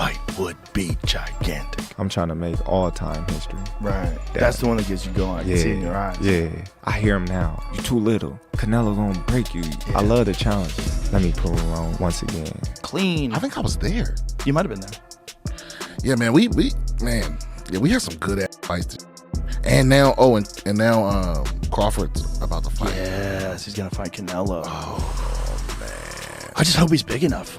fight would be gigantic. I'm trying to make all-time history. Right. That's the one that gets you going. I can see it in your eyes. Yeah. I hear him now. You're too little. Canelo gonna break you. Yeah. I love the challenge. Let me prove him wrong once again. Clean. I think I was there. You might have been there. Yeah, man. We had some good ass fights. And now, and now Crawford's about to fight. Yes, he's gonna fight Canelo. Oh man. I just hope he's big enough.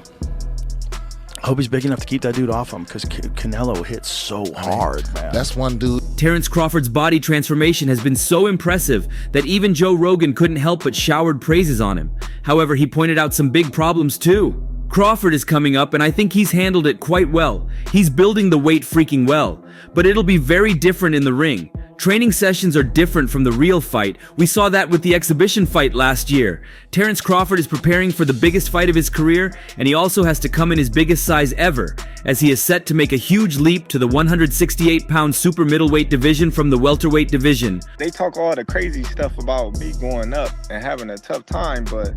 I hope he's big enough to keep that dude off him, because Canelo hits so hard, man. That's one dude. Terence Crawford's body transformation has been so impressive that even Joe Rogan couldn't help but showered praises on him. However, he pointed out some big problems too. Crawford is coming up, and I think he's handled it quite well. He's building the weight freaking well, but it'll be very different in the ring. Training sessions are different from the real fight. We saw that with the exhibition fight last year. Terence Crawford is preparing for the biggest fight of his career, and he also has to come in his biggest size ever, as he is set to make a huge leap to the 168-pound super middleweight division from the welterweight division. They talk all the crazy stuff about me going up and having a tough time, but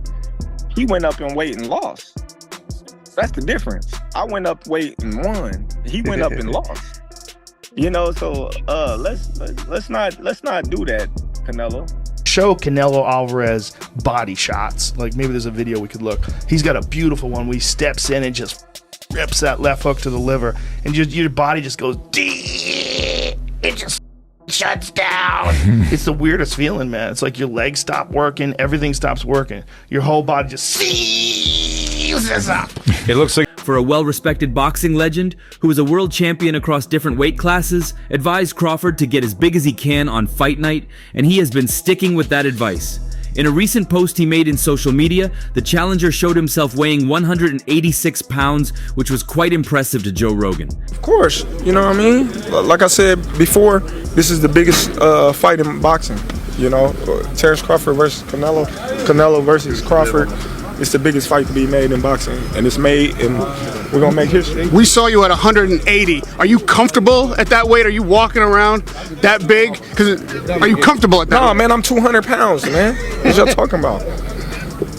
he went up in weight and lost. That's the difference. I went up weight and won. He went up and lost. You know, so let's not do that, Canelo. Show Canelo Alvarez body shots. Like, maybe there's a video we could look. He's got a beautiful one where he steps in and just rips that left hook to the liver, and your body just goes deep. It just shuts down. It's the weirdest feeling, man. It's like your legs stop working, everything stops working. Your whole body just seizes up. It looks like For a well-respected boxing legend, who is a world champion across different weight classes, advised Crawford to get as big as he can on fight night, and he has been sticking with that advice. In a recent post he made in social media, the challenger showed himself weighing 186 pounds, which was quite impressive to Joe Rogan. Of course, you know what I mean? Like I said before, this is the biggest fight in boxing. You know, Terence Crawford versus Canelo, Canelo versus Crawford. It's the biggest fight to be made in boxing, and it's made, and we're gonna make history. We saw you at 180. Are you comfortable at that weight? Are you walking around that big? Are you comfortable at that? Nah, man, I'm 200 pounds, man. What y'all talking about?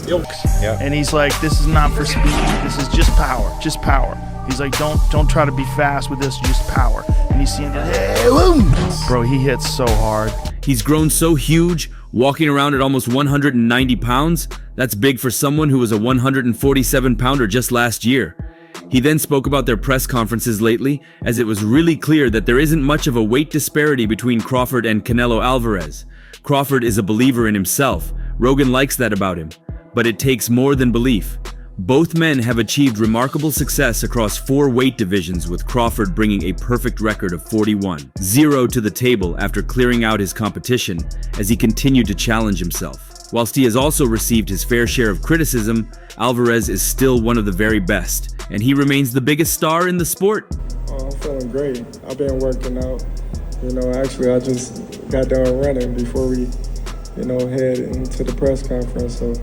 Yeah. And he's like, this is not for speed. This is just power. Just power. He's like, don't try to be fast with this. Just power. And you see him just, hey, boom. Bro, he hits so hard. He's grown so huge, walking around at almost 190 pounds. That's big for someone who was a 147-pounder just last year. He then spoke about their press conferences lately, as it was really clear that there isn't much of a weight disparity between Crawford and Canelo Alvarez. Crawford is a believer in himself. Rogan likes that about him. But it takes more than belief. Both men have achieved remarkable success across 4 weight divisions, with Crawford bringing a perfect record of 41-0 to the table after clearing out his competition, as he continued to challenge himself. Whilst he has also received his fair share of criticism, Alvarez is still one of the very best, and he remains the biggest star in the sport. Oh, I'm feeling great. I've been working out. You know, actually, I just got done running before we, head into the press conference. So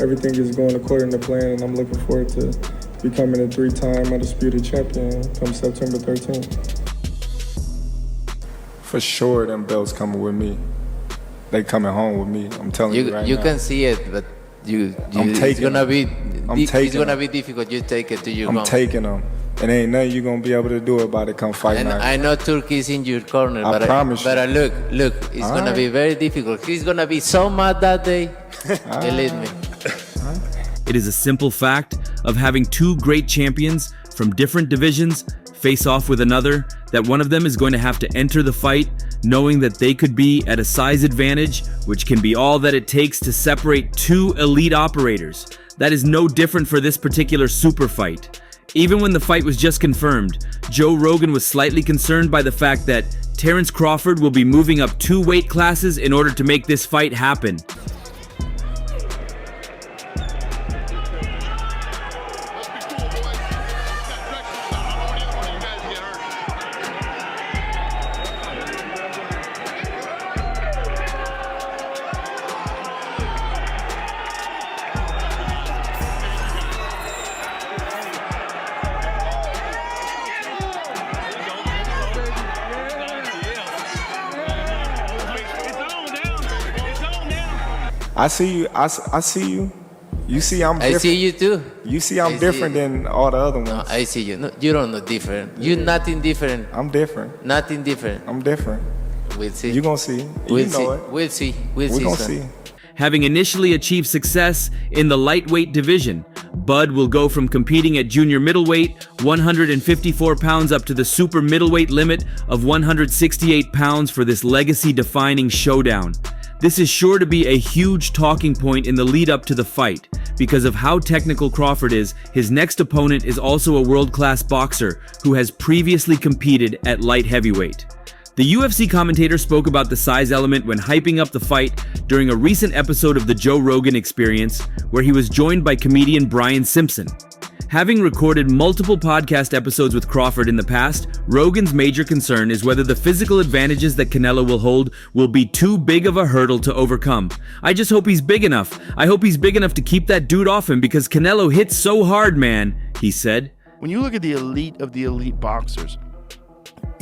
everything is going according to plan, and I'm looking forward to becoming a 3-time undisputed champion come September 13th. For sure, them belts coming with me. They coming home with me. I'm telling you right now. You can see it, but it's gonna be difficult. You take it to your home. I'm taking them. And ain't nothing you gonna be able to do about it come fight night. I know Turkey's in your corner, I promise you. But look, it's gonna be very difficult. He's gonna be so mad that day. Believe me. It is a simple fact of having 2 great champions from different divisions face off with another, that one of them is going to have to enter the fight knowing that they could be at a size advantage, which can be all that it takes to separate 2 elite operators. That is no different for this particular super fight. Even when the fight was just confirmed, Joe Rogan was slightly concerned by the fact that Terence Crawford will be moving up 2 weight classes in order to make this fight happen. I see you. I see you. You see, I'm different. I see you too. You see, I'm different than all the other ones. No, I see you. No, you don't know different. You're nothing different. I'm different. Nothing different. I'm different. We'll see. You gonna see. We'll you see. know it. We'll see. We'll We see. gonna son. see. Having initially achieved success in the lightweight division, Bud will go from competing at junior middleweight, 154 pounds, up to the super middleweight limit of 168 pounds for this legacy-defining showdown. This is sure to be a huge talking point in the lead up to the fight. Because of how technical Crawford is, his next opponent is also a world-class boxer who has previously competed at light heavyweight. The UFC commentator spoke about the size element when hyping up the fight during a recent episode of the Joe Rogan Experience, where he was joined by comedian Brian Simpson. Having recorded multiple podcast episodes with Crawford in the past, Rogan's major concern is whether the physical advantages that Canelo will hold will be too big of a hurdle to overcome. I just hope he's big enough. I hope he's big enough to keep that dude off him because Canelo hits so hard, man, he said. When you look at the elite of the elite boxers,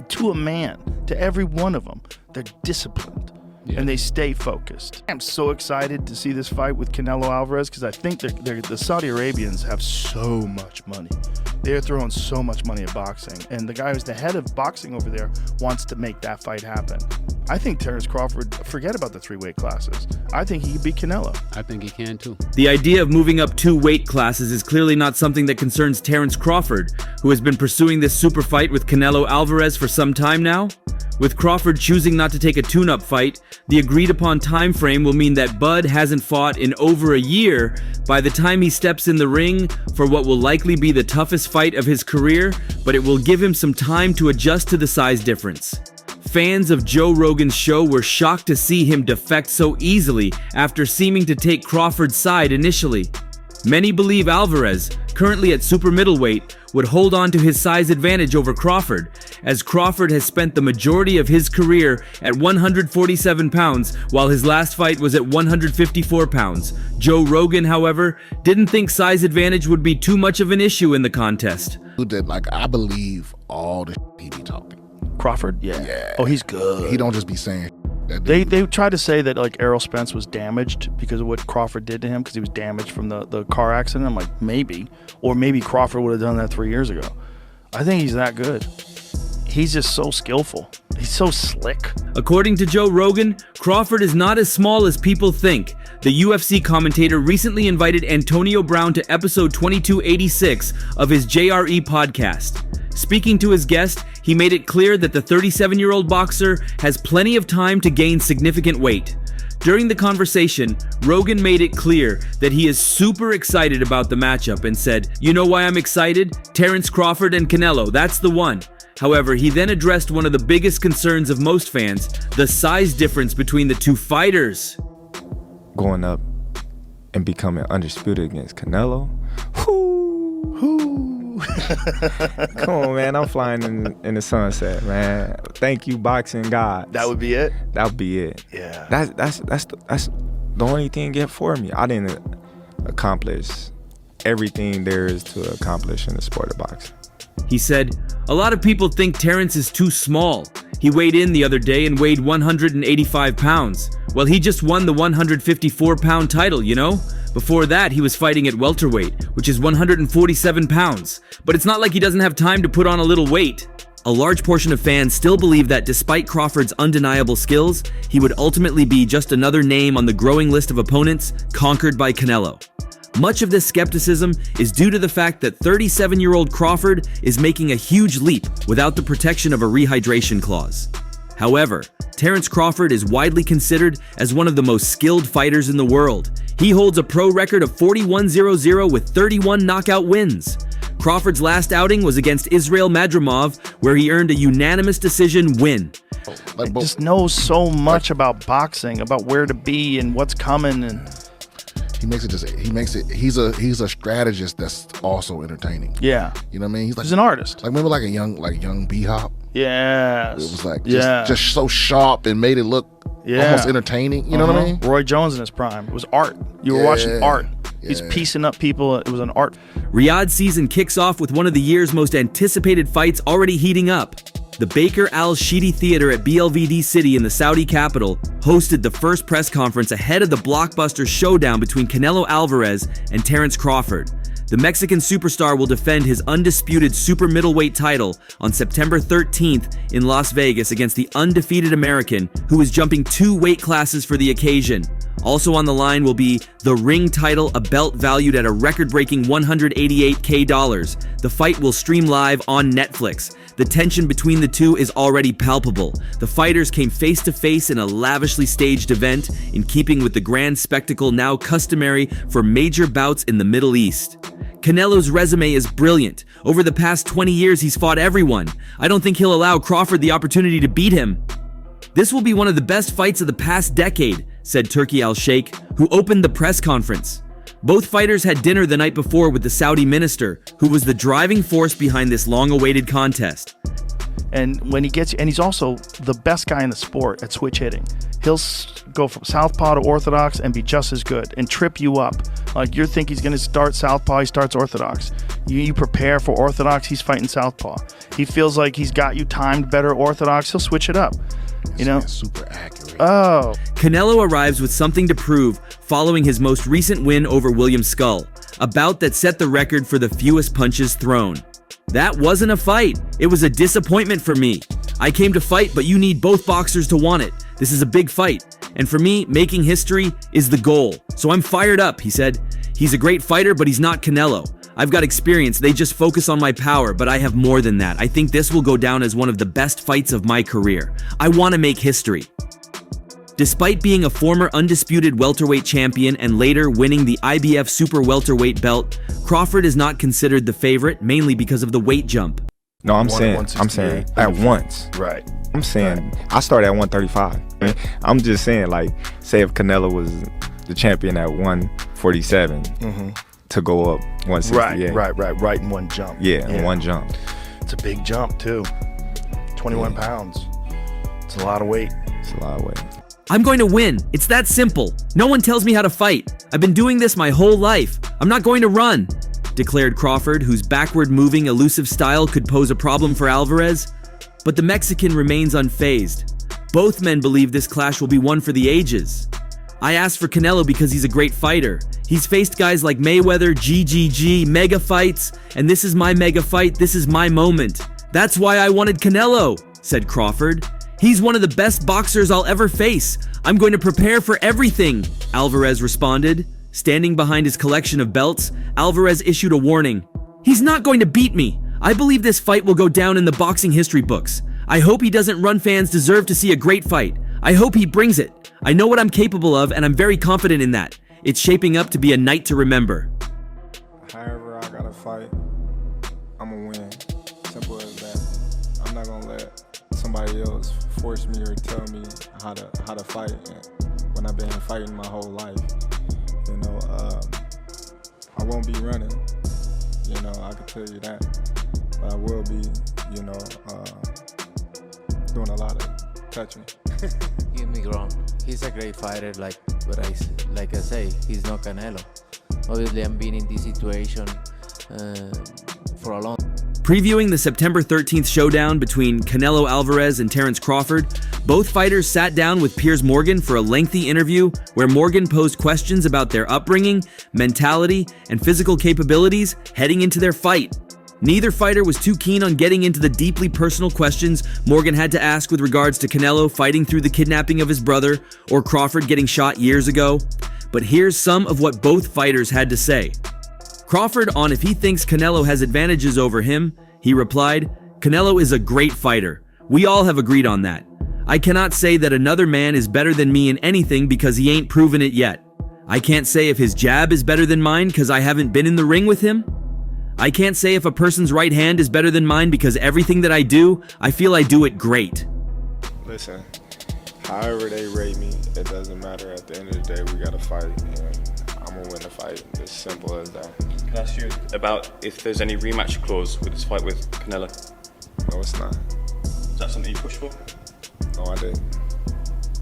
to a man, to every one of them, they're disciplined and they stay focused. I'm so excited to see this fight with Canelo Alvarez because I think the Saudi Arabians have so much money. They're throwing so much money at boxing, and the guy who's the head of boxing over there wants to make that fight happen. I think Terence Crawford, forget about the 3 weight classes. I think he could beat Canelo. I think he can too. The idea of moving up 2 weight classes is clearly not something that concerns Terence Crawford, who has been pursuing this super fight with Canelo Alvarez for some time now. With Crawford choosing not to take a tune-up fight, the agreed-upon time frame will mean that Bud hasn't fought in over a year by the time he steps in the ring for what will likely be the toughest fight of his career, but it will give him some time to adjust to the size difference. Fans of Joe Rogan's show were shocked to see him defect so easily after seeming to take Crawford's side initially. Many believe Alvarez, currently at super middleweight, would hold on to his size advantage over Crawford, as Crawford has spent the majority of his career at 147 pounds, while his last fight was at 154 pounds. Joe Rogan, however, didn't think size advantage would be too much of an issue in the contest. I believe all the he be talking. Crawford? Yeah. Oh, he's good. He don't just be saying that. They tried to say that like Errol Spence was damaged because of what Crawford did to him because he was damaged from the car accident. I'm like, maybe. Or maybe Crawford would have done that 3 years ago. I think he's that good. He's just so skillful. He's so slick. According to Joe Rogan, Crawford is not as small as people think. The UFC commentator recently invited Antonio Brown to episode 2286 of his JRE podcast. Speaking to his guest, he made it clear that the 37-year-old boxer has plenty of time to gain significant weight. During the conversation, Rogan made it clear that he is super excited about the matchup and said, "You know why I'm excited? Terence Crawford and Canelo, that's the one." However, he then addressed one of the biggest concerns of most fans, the size difference between the two fighters. Going up and becoming undisputed against Canelo. Come on, man. I'm flying in the sunset, man. Thank you, boxing gods. That would be it? That would be it. Yeah. That's the only thing yet for me. I didn't accomplish everything there is to accomplish in the sport of boxing. He said, "A lot of people think Terence is too small. He weighed in the other day and weighed 185 pounds. Well, he just won the 154-pound title, you know? Before that, he was fighting at welterweight, which is 147 pounds. But it's not like he doesn't have time to put on a little weight." A large portion of fans still believe that despite Crawford's undeniable skills, he would ultimately be just another name on the growing list of opponents conquered by Canelo. Much of this skepticism is due to the fact that 37-year-old Crawford is making a huge leap without the protection of a rehydration clause. However, Terence Crawford is widely considered as one of the most skilled fighters in the world. He holds a pro record of 41-0-0 with 31 knockout wins. Crawford's last outing was against Israil Madrimov, where he earned a unanimous decision win. He just knows so much about boxing, about where to be and what's coming, and he's a strategist that's also entertaining. Yeah. You know what I mean? He's an artist. Like remember young B-Hop? Yes. It was like just so sharp and made it look almost entertaining. You know what I mean? Roy Jones in his prime. It was art. You were watching art. He's piecing up people. It was an art. Riyadh season kicks off with one of the year's most anticipated fights already heating up. The Baker Al-Shidi Theater at BLVD City in the Saudi capital hosted the first press conference ahead of the blockbuster showdown between Canelo Alvarez and Terence Crawford. The Mexican superstar will defend his undisputed super middleweight title on September 13th in Las Vegas against the undefeated American, who is jumping 2 weight classes for the occasion. Also on the line will be the ring title, a belt valued at a record-breaking $188K. The fight will stream live on Netflix. The tension between the two is already palpable. The fighters came face to face in a lavishly staged event, in keeping with the grand spectacle now customary for major bouts in the Middle East. Canelo's resume is brilliant. Over the past 20 years, he's fought everyone. I don't think he'll allow Crawford the opportunity to beat him. This will be one of the best fights of the past decade, said Turki Al-Sheikh, who opened the press conference. Both fighters had dinner the night before with the Saudi minister, who was the driving force behind this long-awaited contest. And when he gets, and he's also the best guy in the sport at switch hitting. He'll go from southpaw to orthodox and be just as good and trip you up. Like you think he's going to start southpaw, he starts orthodox. You prepare for orthodox, he's fighting southpaw. He feels like he's got you timed better orthodox, he'll switch it up. You know, super accurate. Oh. Canelo arrives with something to prove following his most recent win over William Skull, a bout that set the record for the fewest punches thrown. That wasn't a fight. It was a disappointment for me. I came to fight, but you need both boxers to want it. This is a big fight. And for me, making history is the goal. So I'm fired up, he said. He's a great fighter, but he's not Canelo. I've got experience. They just focus on my power, but I have more than that. I think this will go down as one of the best fights of my career. I want to make history. Despite being a former undisputed welterweight champion and later winning the IBF super welterweight belt, Crawford is not considered the favorite, mainly because of the weight jump. No, I'm saying at once. Right. I'm saying I started at 135. I'm just saying, like, say if Canelo was the champion at 147, to go up 168. Right in one jump. Yeah, in one jump. It's a big jump too. 21 pounds. It's a lot of weight. It's a lot of weight. I'm going to win. It's that simple. No one tells me how to fight. I've been doing this my whole life. I'm not going to run, declared Crawford, whose backward-moving, elusive style could pose a problem for Alvarez. But the Mexican remains unfazed. Both men believe this clash will be one for the ages. I asked for Canelo because he's a great fighter. He's faced guys like Mayweather, GGG, mega fights, and this is my mega fight, this is my moment. That's why I wanted Canelo, said Crawford. He's one of the best boxers I'll ever face. I'm going to prepare for everything, Alvarez responded. Standing behind his collection of belts, Alvarez issued a warning. He's not going to beat me. I believe this fight will go down in the boxing history books. I hope he doesn't run. Fans deserve to see a great fight. I hope he brings it. I know what I'm capable of, and I'm very confident in that. It's shaping up to be a night to remember. However I gotta fight, I'm gonna win. Simple as that. I'm not gonna let somebody else force me or tell me how to fight when I've been fighting my whole life. You know, I won't be running. You know, I can tell you that. But I will be, you know, doing a lot of touching. Get me wrong. He's a great fighter, like I say, he's not Canelo. Obviously, I'm being in this situation for a long time. Previewing the September 13th showdown between Canelo Alvarez and Terence Crawford, both fighters sat down with Piers Morgan for a lengthy interview where Morgan posed questions about their upbringing, mentality, and physical capabilities heading into their fight. Neither fighter was too keen on getting into the deeply personal questions Morgan had to ask with regards to Canelo fighting through the kidnapping of his brother or Crawford getting shot years ago. But here's some of what both fighters had to say. Crawford on if he thinks Canelo has advantages over him, he replied, Canelo is a great fighter. We all have agreed on that. I cannot say that another man is better than me in anything because he ain't proven it yet. I can't say if his jab is better than mine because I haven't been in the ring with him. I can't say if a person's right hand is better than mine because everything that I do, I feel I do it great. Listen, however they rate me, it doesn't matter. At the end of the day, we gotta fight, and I'm gonna win the fight. It's simple as that. Can I ask you about if there's any rematch clause with this fight with Canelo? No, it's not. Is that something you push for? No, I didn't.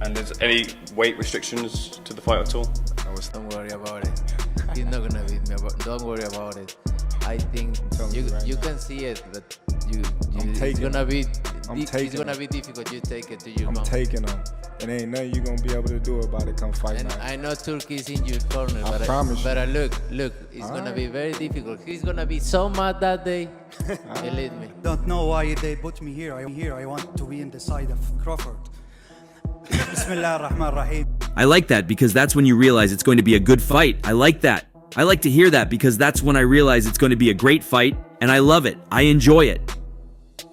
And there's any weight restrictions to the fight at all? No, it's not. Don't worry about it. He's not gonna beat me. Don't worry about it. I think you can see it, but it's gonna be it's gonna be difficult. You take it to your I'm mom. taking him. And ain't nothing you gonna be able to do about it come fight And night. I know Turkey's in your corner, I but promise you. but look, it's gonna be very difficult. He's gonna be so mad that day. Believe me. Don't know why they put me here. I want to be in the side of Crawford. Bismillah ar-Rahman ar-Rahim. I like that because that's when you realize it's going to be a good fight. I like that. I like to hear that because that's when I realize it's going to be a great fight, and I love it. I enjoy it.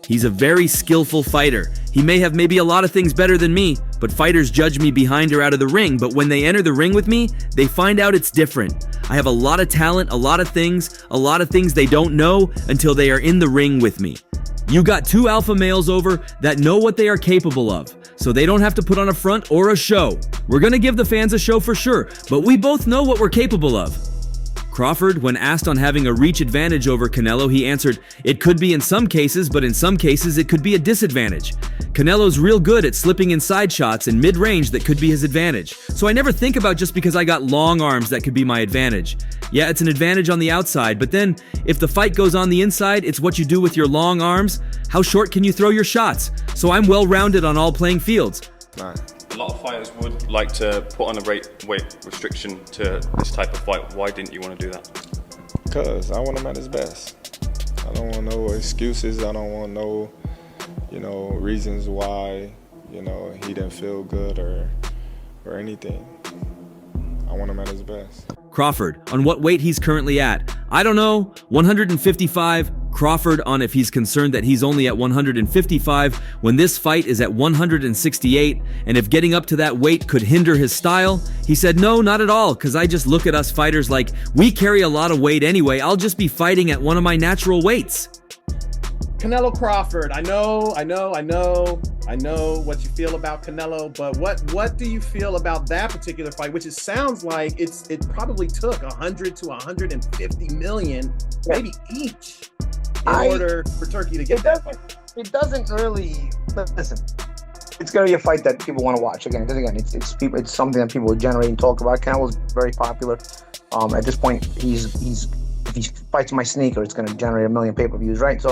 He's a very skillful fighter. He may have maybe a lot of things better than me, but fighters judge me behind or out of the ring, but when they enter the ring with me, they find out it's different. I have a lot of talent, a lot of things they don't know until they are in the ring with me. You got two alpha males over that know what they are capable of, so they don't have to put on a front or a show. We're gonna give the fans a show for sure, but we both know what we're capable of. Crawford, when asked on having a reach advantage over Canelo, he answered, "It could be in some cases, but in some cases it could be a disadvantage. Canelo's real good at slipping inside shots in mid-range that could be his advantage. So I never think about just because I got long arms that could be my advantage. Yeah, it's an advantage on the outside, but then if the fight goes on the inside, it's what you do with your long arms. How short can you throw your shots? So I'm well-rounded on all playing fields." A lot of fighters would like to put on a weight restriction to this type of fight. Why didn't you want to do that? Because I want him at his best. I don't want no excuses. I don't want no, reasons why, he didn't feel good or anything. I want him at his best. Crawford, on what weight he's currently at. I don't know, 155. Crawford on if he's concerned that he's only at 155 when this fight is at 168, and if getting up to that weight could hinder his style. He said, "No, not at all, because I just look at us fighters like, we carry a lot of weight anyway, I'll just be fighting at one of my natural weights." Canelo Crawford, I know what you feel about Canelo, but what do you feel about that particular fight, which it sounds like it probably took 100 to 150 million, maybe each, in order for Turkey to get that fight. It doesn't really, listen, it's going to be a fight that people want to watch again, because again, it's something that people generate and talk about. Canelo's very popular. At this point, he's if he fights my sneaker, it's going to generate 1 million pay-per-views, right?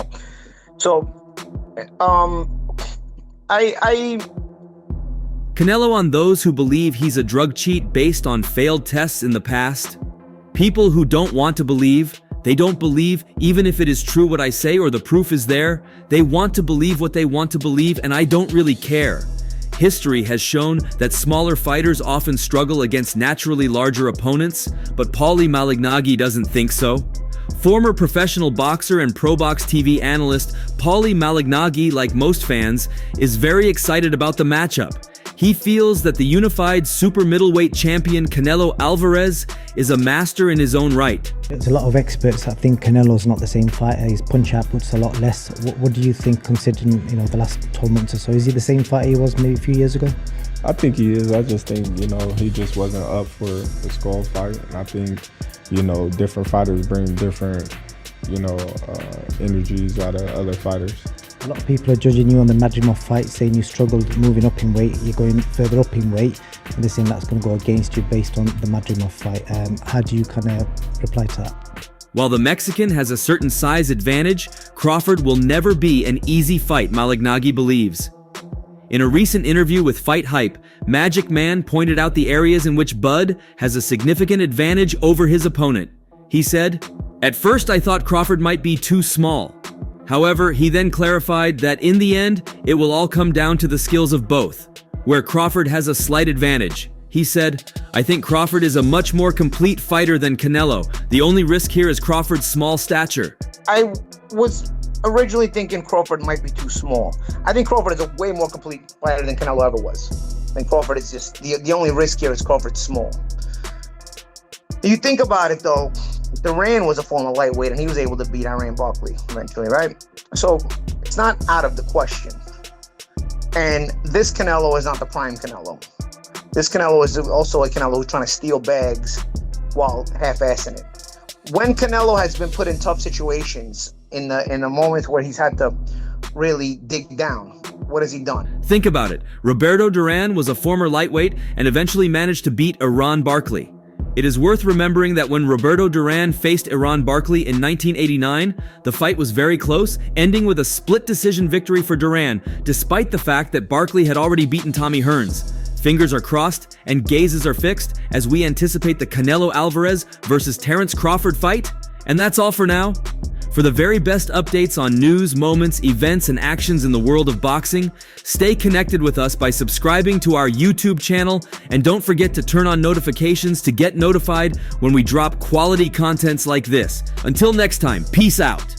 Canelo on those who believe he's a drug cheat based on failed tests in the past. People who don't want to believe, they don't believe even if it is true what I say or the proof is there. They want to believe what they want to believe, and I don't really care. History has shown that smaller fighters often struggle against naturally larger opponents, but Paulie Malignaggi doesn't think so. Former professional boxer and ProBox TV analyst Paulie Malignaggi, like most fans, is very excited about the matchup. He feels that the unified super middleweight champion Canelo Alvarez is a master in his own right. There's a lot of experts that think Canelo's not the same fighter. His punch output's a lot less. What do you think, considering the last 12 months or so? Is he the same fighter he was maybe a few years ago? I think he is. I just think, he just wasn't up for the Skull fight. And I think, different fighters bring different, energies out of other fighters. A lot of people are judging you on the Madrimov fight, saying you struggled moving up in weight. You're going further up in weight, and they're saying that's going to go against you based on the Madrimov fight. How do you kind of reply to that? While the Mexican has a certain size advantage, Crawford will never be an easy fight, Malignaggi believes. In a recent interview with Fight Hype, Magic Man pointed out the areas in which Bud has a significant advantage over his opponent. He said, "At first I thought Crawford might be too small. However, he then clarified that in the end, it will all come down to the skills of both, where Crawford has a slight advantage. He said, I think Crawford is a much more complete fighter than Canelo. The only risk here is Crawford's small stature." I was originally thinking Crawford might be too small. I think Crawford is a way more complete fighter than Canelo ever was. I think Crawford is just, the only risk here is Crawford's small. You think about it though, Duran was a former lightweight and he was able to beat Iran Barkley eventually, right? So it's not out of the question. And this Canelo is not the prime Canelo. This Canelo is also a Canelo who's trying to steal bags while half-assing it. When Canelo has been put in tough situations, in the moments where he's had to really dig down, what has he done? Think about it. Roberto Duran was a former lightweight and eventually managed to beat Iran Barkley. It is worth remembering that when Roberto Duran faced Iran Barkley in 1989, the fight was very close, ending with a split decision victory for Duran, despite the fact that Barkley had already beaten Tommy Hearns. Fingers are crossed and gazes are fixed as we anticipate the Canelo Alvarez versus Terence Crawford fight. And that's all for now. For the very best updates on news, moments, events, and actions in the world of boxing, stay connected with us by subscribing to our YouTube channel, and don't forget to turn on notifications to get notified when we drop quality contents like this. Until next time, peace out.